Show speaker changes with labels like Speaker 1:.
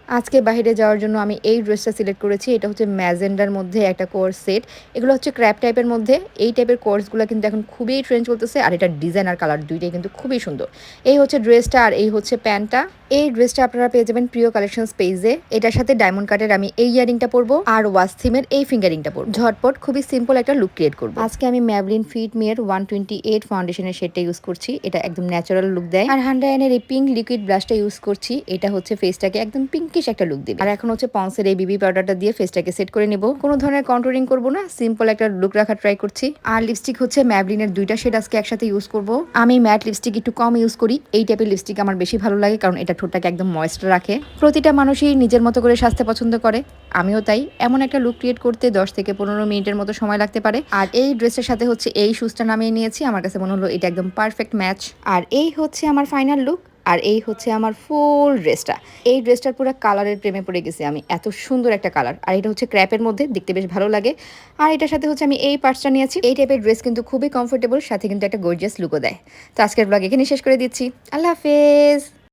Speaker 1: আজকে বাইরে যাওয়ার জন্য আমি এই ড্রেসটা সিলেক্ট করেছি। এটা হচ্ছে ম্যাজেন্ডার মধ্যে একটা কোর্স সেট। এগুলো হচ্ছে ক্র্যাপ টাইপের মধ্যে। এই টাইপের কোর্সগুলো কিন্তু এখন খুবই ট্রেন্ড চলতেছে। আর এটার ডিজাইন আর কালার দুইটাই কিন্তু খুবই সুন্দর। এই হচ্ছে ড্রেসটা আর এই হচ্ছে প্যান্টটা। এই ড্রেসটা আপনারা পেয়ে যাবেন প্রিয় কালেকশনস পেজে। এটার সাথে ডায়মন্ড কাটের আমি এই ইয়ারিংটা পরবো আর ওয়াচ থিমের এই ফিঙ্গারিংটা পরবো। ঝটপট খুবই সিম্পল একটা লুক ক্রিয়েট করবো। আজকে আমি ম্যাবলিন ফিট মিয়ের 128 ফাউন্ডেশনের শেডটা ইউজ করছি। এটা একদম ন্যাচারাল লুক দেয়। আর হান্ডায়ানের এই পিঙ্ক লিকুইড ব্লাশটা ইউজ করছি। এটা হচ্ছে ফেসটাকে একদম পিঙ্কিশ একটা লুক দিবে। আর এখন হচ্ছে পন্সের এই বিবি পাউডারটা দিয়ে ফেসটাকে সেট করে নেব। কোনো ধরনের কন্ট্রোলিং করবো না, সিম্পল একটা লুক রাখা ট্রাই করছি। আর লিপস্টিক হচ্ছে ম্যাবলিনের দুইটা শেড আজকে একসাথে ইউজ করব। আমি ম্যাট লিপস্টিক একটু কম ইউজ করি। এই টাইপের লিপস্টিক আমার বেশি ভালো লাগে, কারণ এটা ঠোঁটটাকে একদম ময়েস্ট রাখে। প্রতিটা মানুষই নিজের মতো করে সাজতে পছন্দ করে, আমিও তাই। এমন একটা লুক ক্রিয়েট করতে 10 থেকে 15 মিনিটের মতো সময় লাগতে পারে। আর এই ড্রেসের সাথে হচ্ছে এই শুজটা নামিয়ে নিয়েছি। আমার কাছে মনে হলো এটা একদম পারফেক্ট ম্যাচ। আর এই হচ্ছে আমার ফাইনাল লুক। আর এই হচ্ছে আমার ফুল ড্রেসটা। এই ড্রেসটার পুরো কালারের প্রেমে পড়ে গেছি আমি। এত সুন্দর একটা কালার। আর এটা হচ্ছে ক্র্যাপের মধ্যে, দেখতে বেশ ভালো লাগে। আর এটার সাথে হচ্ছে আমি এই পার্টসটা নিয়েছি। এই টাইপের ড্রেস কিন্তু খুবই কমফোর্টেবল, সাথে কিন্তু একটা গর্জিয়াস লুকও দেয়। তো আজকের ব্লগ এখানে শেষ করে দিচ্ছি। আল্লাহ হাফেজ।